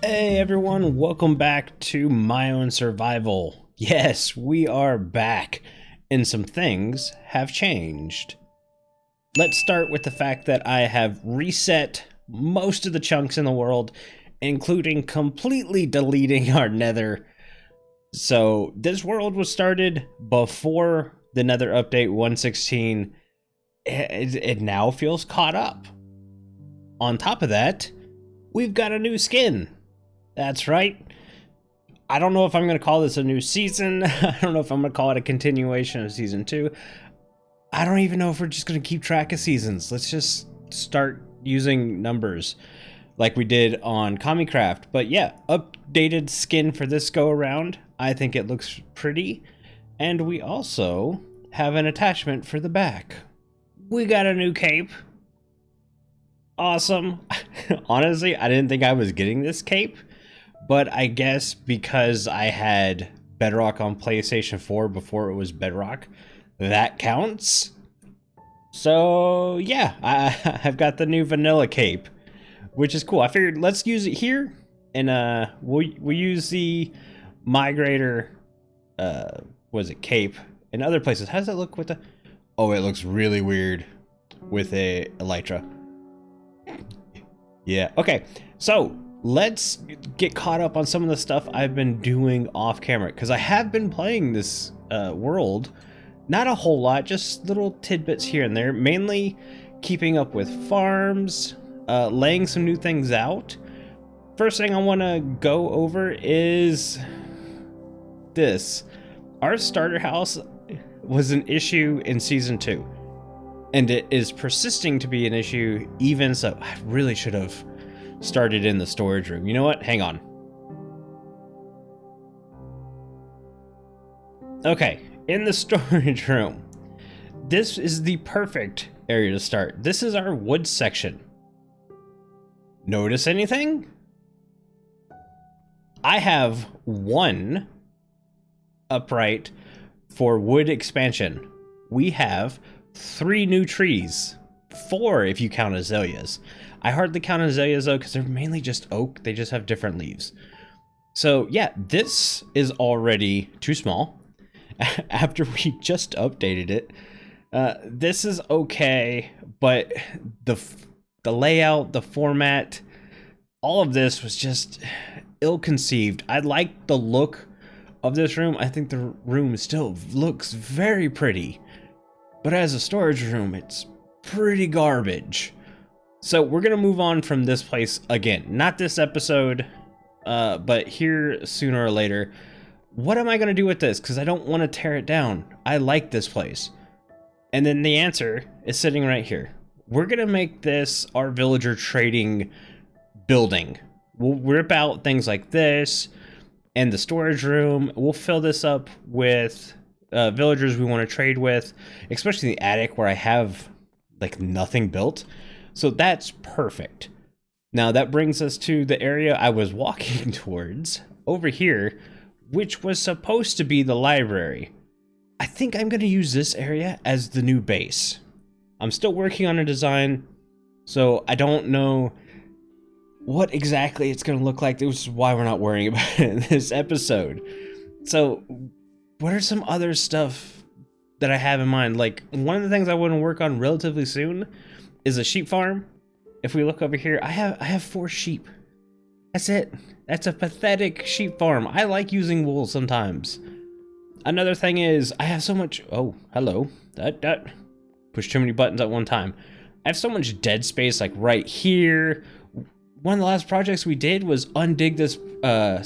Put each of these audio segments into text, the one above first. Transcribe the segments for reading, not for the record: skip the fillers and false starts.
Hey everyone, welcome back to My Own Survival. Yes, we are back, and some things have changed. Let's start with the fact that I have reset most of the chunks in the world, including completely deleting our Nether. So this world was started before the Nether update 1.16. It now feels caught up. On top of that, we've got a new skin. That's right. I don't know if I'm going to call this a new season. I don't know if I'm going to call it a continuation of season 2. I don't even know if we're just going to keep track of seasons. Let's just start using numbers like we did on Comicraft. But yeah, updated skin for this go around. I think it looks pretty. And we also have an attachment for the back. We got a new cape. Awesome. Honestly, I didn't think I was getting this cape. But I guess because I had Bedrock on PlayStation 4 before it was Bedrock, that counts. So yeah, I've got the new vanilla cape, which is cool. I figured let's use it here, and we'll use the migrator, was it cape, in other places. How does it look with the? Oh, it looks really weird with a elytra. Yeah. Okay. So let's get caught up on some of the stuff I've been doing off camera, because I have been playing this world. Not a whole lot, just little tidbits here and there, mainly keeping up with farms, laying some new things out. First thing I want to go over is this. Our starter house was an issue in season 2, and it is persisting to be an issue even so. I really should have started in the storage room. You know what? Hang on. Okay, in the storage room. This is the perfect area to start. This is our wood section. Notice anything? I have one upright for wood expansion. We have 3 new trees. 4 if you count azaleas. I hardly count azaleas though because they're mainly just oak. They just have different leaves. So yeah, this is already too small. After we just updated it, this is okay, but the layout, the format, all of this was just ill-conceived. I like the look of this room. I think the room still looks very pretty, but as a storage room, it's pretty garbage. So we're gonna move on from this place again. Not this episode, but here sooner or later. What am I gonna do with this? Because I don't want to tear it down. I like this place. And then the answer is sitting right here. We're gonna make this our villager trading building. We'll rip out things like this and the storage room. We'll fill this up with villagers we want to trade with, especially the attic where I have like nothing built. So that's perfect. Now that brings us to the area I was walking towards over here, which was supposed to be the library. I think I'm going to use this area as the new base. I'm still working on a design, so I don't know what exactly it's going to look like. This is why we're not worrying about it in this episode. So what are some other stuff that I have in mind? Like, one of the things I want to work on relatively soon is a sheep farm. If we look over here, I have 4 sheep. That's it. That's a pathetic sheep farm. I like using wool sometimes. Another thing is I have so much. Oh, hello. That push too many buttons at one time. I have so much dead space, like right here. One of the last projects we did was undig this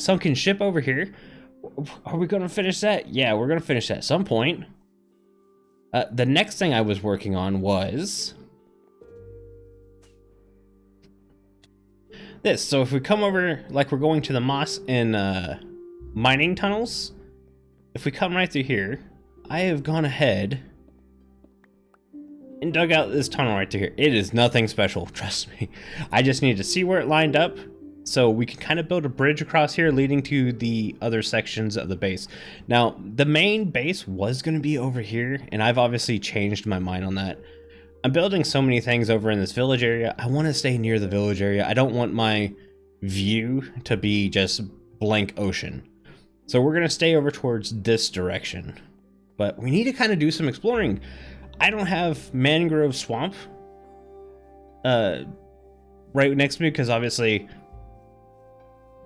sunken ship over here. Are we gonna finish that? Yeah, we're gonna finish that at some point. The next thing I was working on was this. So if we come over like we're going to the moss and mining tunnels, if we come right through here, I have gone ahead and dug out this tunnel right through here. It is nothing special, trust me. I just need to see where it lined up so we can kind of build a bridge across here leading to the other sections of the base. Now, the main base was going to be over here, and I've obviously changed my mind on that. I'm building so many things over in this village area. I want to stay near the village area. I don't want my view to be just blank ocean. So we're going to stay over towards this direction. But we need to kind of do some exploring. I don't have Mangrove Swamp right next to me because obviously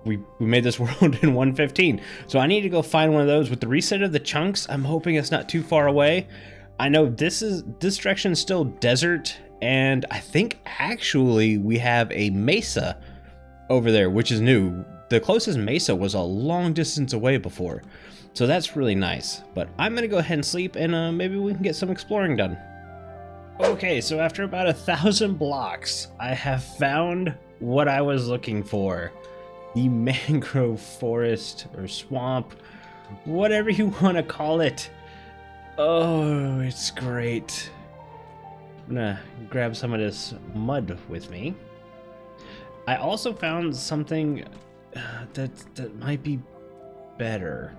we made this world in 1.15. So I need to go find one of those. With the reset of the chunks, I'm hoping it's not too far away. I know this direction is still desert, and I think actually we have a mesa over there, which is new. The closest mesa was a long distance away before. So that's really nice. But I'm gonna go ahead and sleep, and maybe we can get some exploring done. Okay, so after about 1,000 blocks, I have found what I was looking for. The Mangrove Forest, or swamp, whatever you want to call it. Oh, it's great. I'm gonna grab some of this mud with me. I also found something that might be better.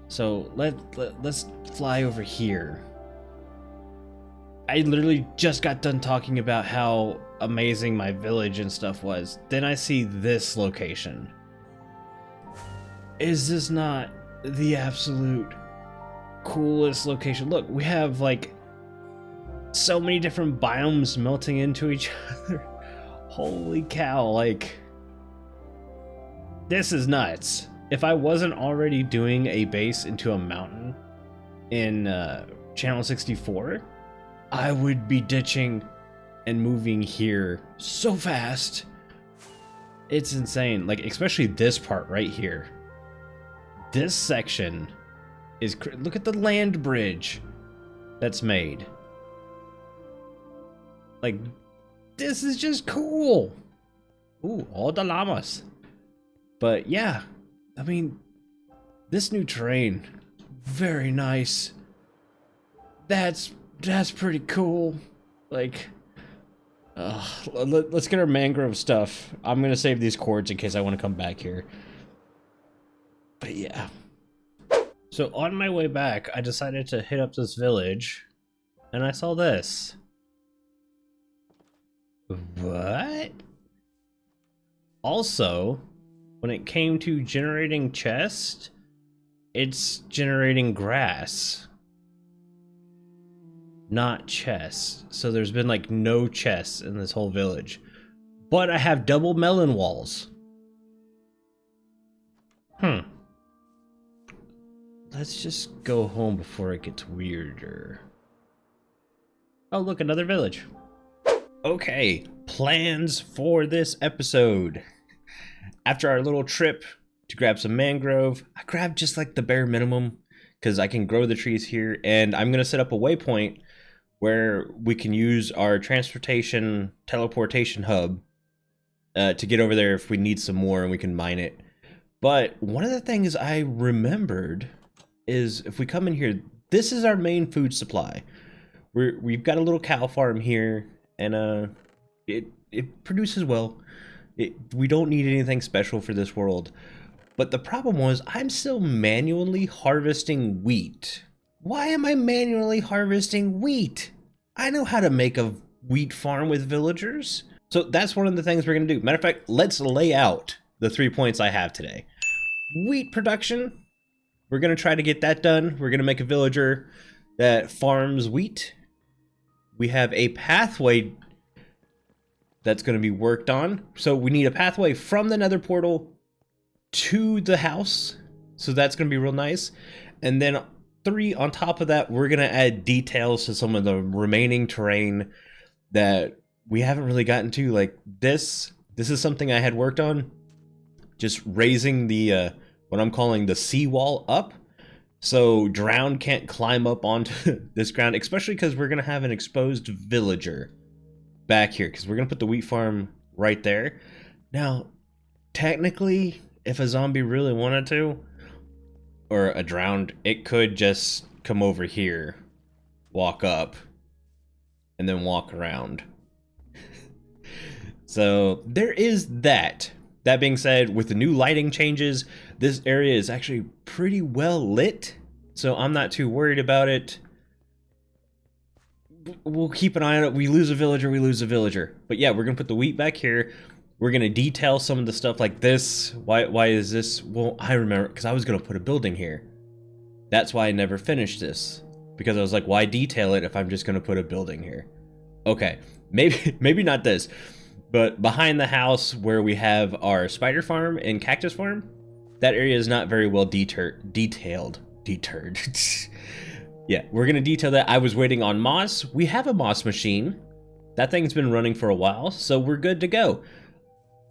So let's fly over here. I literally just got done talking about how amazing my village and stuff was. Then I see this location. Is this not the absolute coolest location? Look, we have like so many different biomes melting into each other. Holy cow, like this is nuts. If I wasn't already doing a base into a mountain in channel 64, I would be ditching and moving here so fast. It's insane. Like, especially this part right here. This section is look at the land bridge that's made. Like, this is just cool. Ooh, all the llamas. But yeah, I mean, this new terrain, very nice. That's pretty cool. Like, let's get our mangrove stuff. I'm gonna save these cords in case I want to come back here. But yeah. So on my way back, I decided to hit up this village, and I saw this. What? Also, when it came to generating chest, it's generating grass, not chests. So there's been like no chests in this whole village. But I have double melon walls. Let's just go home before it gets weirder. Oh, look, another village. Okay, plans for this episode. After our little trip to grab some mangrove, I grabbed just like the bare minimum because I can grow the trees here, and I'm gonna set up a waypoint where we can use our transportation teleportation hub to get over there if we need some more and we can mine it. But one of the things I remembered is if we come in here, this is our main food supply. We've got a little cow farm here, and it produces well. We don't need anything special for this world. But the problem was I'm still manually harvesting wheat. Why am I manually harvesting wheat? I know how to make a wheat farm with villagers. So that's one of the things we're gonna do. Matter of fact, let's lay out the 3 points I have today. Wheat production. We're gonna try to get that done. We're gonna make a villager that farms wheat. We have a pathway that's gonna be worked on. So we need a pathway from the Nether portal to the house. So that's gonna be real nice. And then 3, on top of that, we're gonna add details to some of the remaining terrain that we haven't really gotten to. Like this is something I had worked on. Just raising the what I'm calling the seawall up, so drowned can't climb up onto this ground, especially because we're gonna have an exposed villager back here, because we're gonna put the wheat farm right there. Now, technically, if a zombie really wanted to, or a drowned, it could just come over here, walk up, and then walk around. So there is that. That being said, with the new lighting changes, this area is actually pretty well lit, so I'm not too worried about it. We'll keep an eye on it. We lose a villager, we lose a villager. But yeah, we're gonna put the wheat back here. We're gonna detail some of the stuff like this. Why is this? Well, I remember because I was gonna put a building here. That's why I never finished this. Because I was like, why detail it if I'm just gonna put a building here? Okay, maybe not this. But behind the house where we have our spider farm and cactus farm, that area is not very well detailed. Yeah, we're gonna detail that. I was waiting on moss. We have a moss machine. That thing's been running for a while, so we're good to go.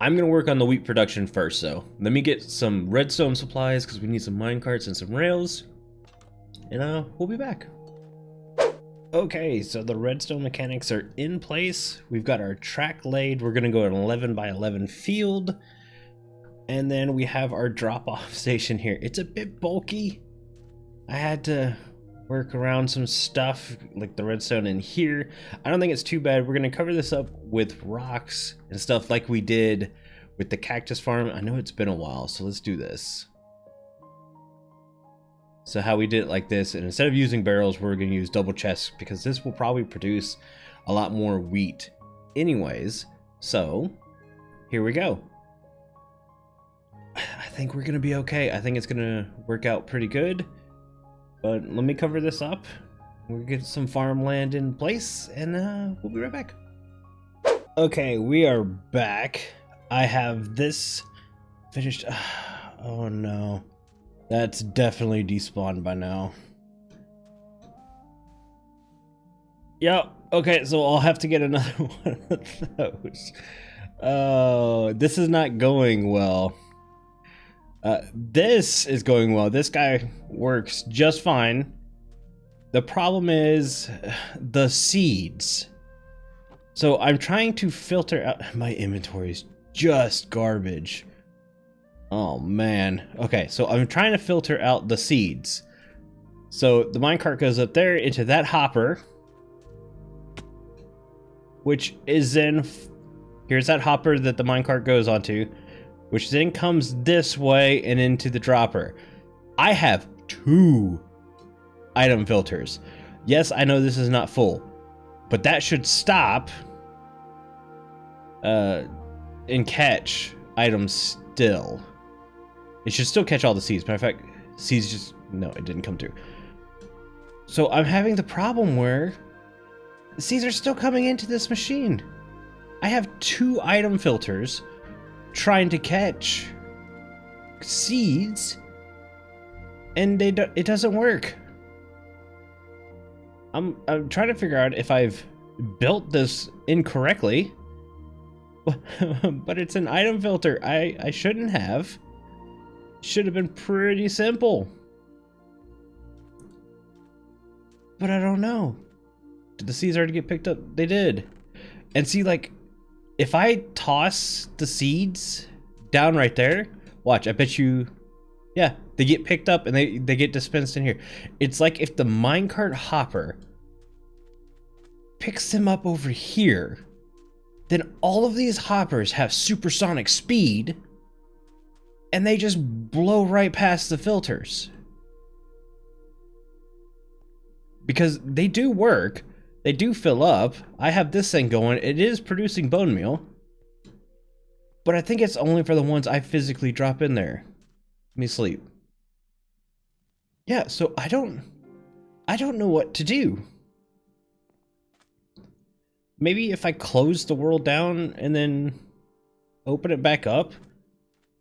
I'm gonna work on the wheat production first, though. Let me get some redstone supplies because we need some minecarts and some rails, and we'll be back. Okay, so the redstone mechanics are in place. We've got our track laid. We're gonna go an 11 by 11 field, and then we have our drop-off station here. It's a bit bulky. I had to work around some stuff like the redstone in here. I don't think it's too bad. We're gonna cover this up with rocks and stuff like we did with the cactus farm. I know it's been a while, so let's do this. So how we did it like this, and instead of using barrels, we're gonna use double chests because this will probably produce a lot more wheat anyways. So here we go. I think we're gonna be okay. I think it's gonna work out pretty good. But let me cover this up. We'll get some farmland in place, and we'll be right back. Okay, we are back. I have this finished. Oh no. That's definitely despawned by now. Yep. Okay, so I'll have to get another one of those. Oh, this is not going well. This is going well. This guy works just fine. The problem is the seeds. So I'm trying to filter out. My inventory is just garbage. Oh man. Okay, so I'm trying to filter out the seeds. So the minecart goes up there into that hopper, which is then here's that hopper that the minecart goes onto, which then comes this way and into the dropper. I have 2 item filters. Yes, I know this is not full, but that should stop and catch items still. It should still catch all the seeds. Matter of fact, seeds just, no, it didn't come through. So I'm having the problem where the seeds are still coming into this machine. I have 2 item filters trying to catch seeds, and it doesn't work. I'm trying to figure out if I've built this incorrectly, but it's an item filter. I shouldn't have. Should have been pretty simple. But I don't know. Did the seeds already get picked up? They did. And see, like, if I toss the seeds down right there, watch, I bet you, yeah, they get picked up and they get dispensed in here. It's like if the minecart hopper picks them up over here, then all of these hoppers have supersonic speed and they just blow right past the filters. Because they do work. They do fill up. I have this thing going. It is producing bone meal. But I think it's only for the ones I physically drop in there. Let me sleep. Yeah, so I don't know what to do. Maybe if I close the world down and then open it back up,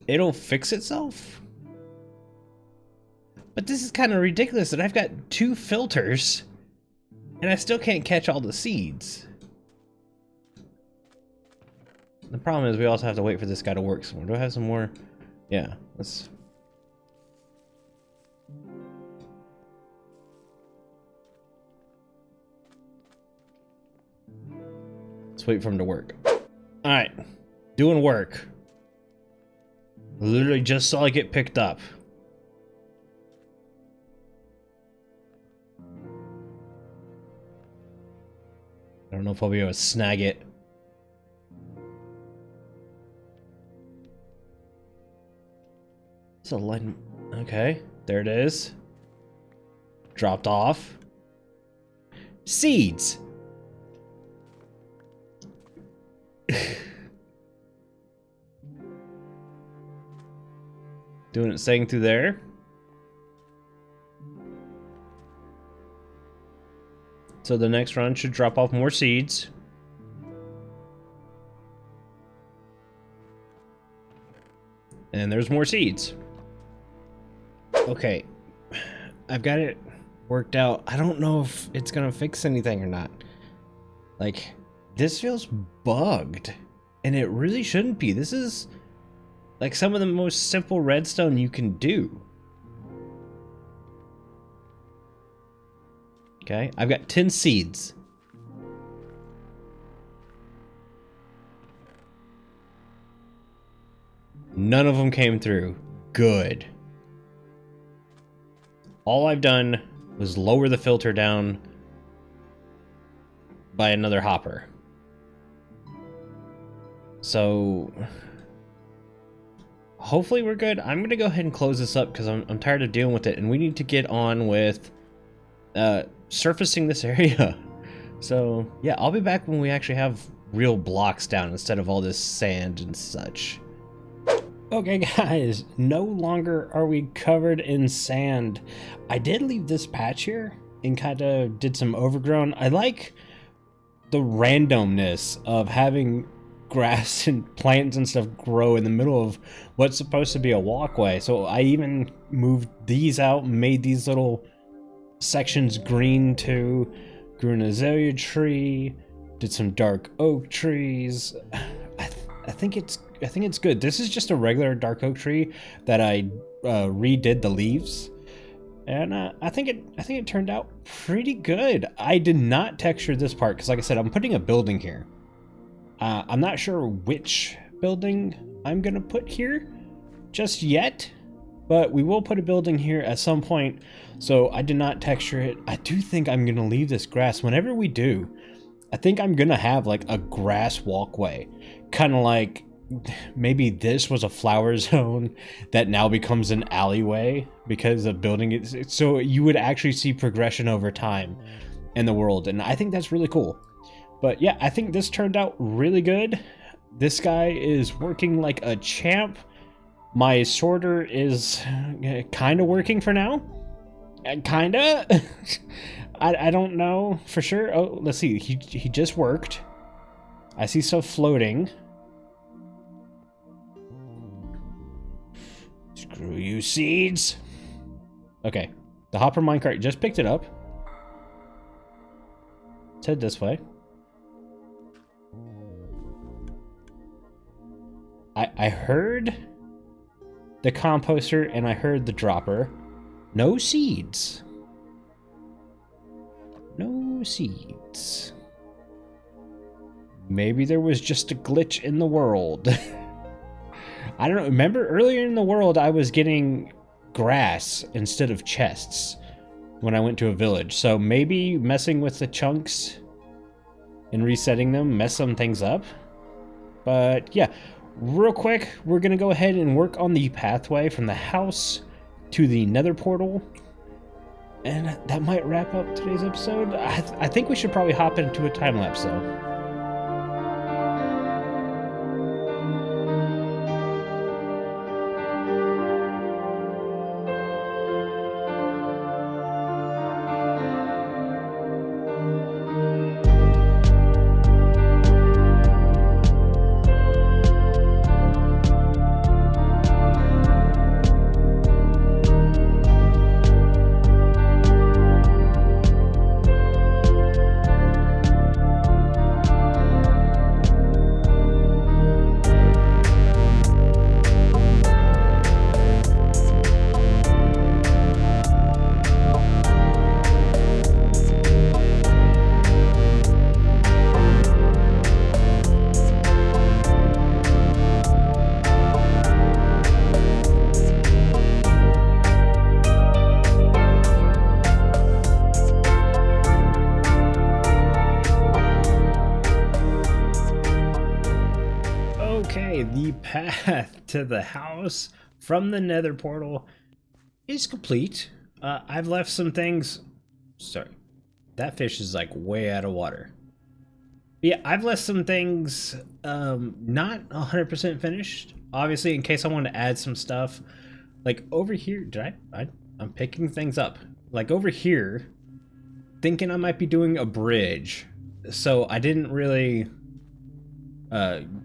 it'll fix itself? But this is kind of ridiculous that I've got 2 filters and I still can't catch all the seeds. The problem is we also have to wait for this guy to work some more. Do I have some more? Yeah, let's wait for him to work. Alright, doing work. Literally just saw it get picked up. I don't know if I'll be able to snag it. It's a line. Okay, there it is. Dropped off. Seeds. Doing its thing through there. So the next run should drop off more seeds. And there's more seeds. Okay, I've got it worked out. I don't know if it's gonna fix anything or not. Like, this feels bugged, and it really shouldn't be. This is like some of the most simple redstone you can do. Okay, I've got 10 seeds. None of them came through. Good. All I've done was lower the filter down by another hopper. So hopefully we're good. I'm gonna go ahead and close this up because I'm tired of dealing with it, and we need to get on with surfacing this area. So yeah, I'll be back when we actually have real blocks down instead of all this sand and such. Okay guys, no longer are we covered in sand. I did leave this patch here and kind of did some overgrown. I like the randomness of having grass and plants and stuff grow in the middle of what's supposed to be a walkway. So I even moved these out, made these little sections green too, grew an azalea tree, did some dark oak trees. I think it's good. This is just a regular dark oak tree that I redid the leaves, and I think it turned out pretty good. I did not texture this part because, like I said, I'm putting a building here. I'm not sure which building I'm gonna put here just yet, but we will put a building here at some point. So I did not texture it. I do think I'm gonna leave this grass. Whenever we do, I think I'm gonna have like a grass walkway, kind of like maybe this was a flower zone that now becomes an alleyway because of building it. So you would actually see progression over time in the world, and I think that's really cool. But yeah, I think this turned out really good. This guy is working like a champ. My sorter is kind of working for now. Kinda. I don't know for sure. Oh, let's see. He just worked. I see stuff floating. Screw you, seeds. Okay. The hopper minecart just picked it up. Let's head this way. I heard the composter and I heard the dropper. No seeds. No seeds. Maybe there was just a glitch in the world. I don't know. Remember earlier in the world I was getting grass instead of chests when I went to a village. So maybe messing with the chunks and resetting them messed some things up. But yeah, real quick, we're going to go ahead and work on the pathway from the house to the Nether portal. And that might wrap up today's episode. I think we should probably hop into a time lapse though. The path to the house from the Nether portal is complete. I've left some things. Sorry, that fish is like way out of water. Yeah, I've left some things not 100% finished. Obviously, in case I want to add some stuff, Like over here, I'm picking things up. Like over here, thinking I might be doing a bridge. So I didn't really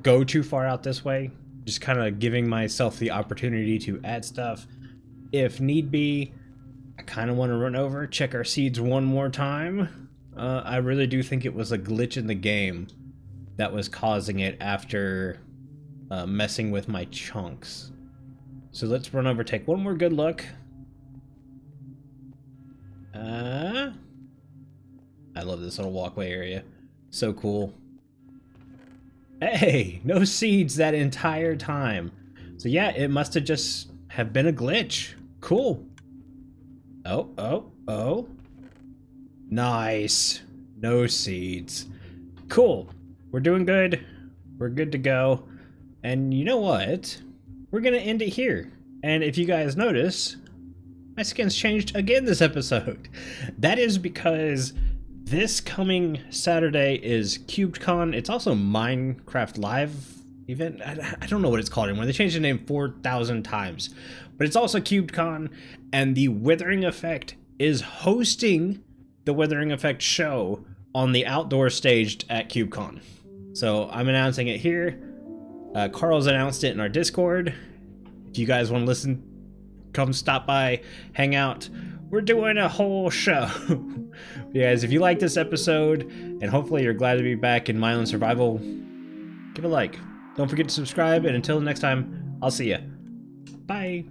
go too far out this way. Just kind of giving myself the opportunity to add stuff if need be. I kind of want to run over, check our seeds one more time. I really do think it was a glitch in the game that was causing it after messing with my chunks. So let's run over, take one more good look. I love this little walkway area. So cool. Hey, no seeds that entire time. So yeah, it must have just have been a glitch. Cool. Oh. Nice. No seeds. Cool. We're doing good. We're good to go. And you know what? We're gonna end it here. And if you guys notice, my skin's changed again this episode. That is because this coming Saturday is CubedCon. It's also Minecraft Live event. I don't know what it's called anymore. They changed the name 4,000 times. But it's also CubedCon, and the Withering Effect is hosting the Withering Effect show on the outdoor stage at CubedCon. So I'm announcing it here. Carl's announced it in our Discord. If you guys want to listen, come stop by, hang out. We're doing a whole show. Guys, if you like this episode, and hopefully you're glad to be back in Island Survival, give a like. Don't forget to subscribe, and until next time, I'll see ya. Bye.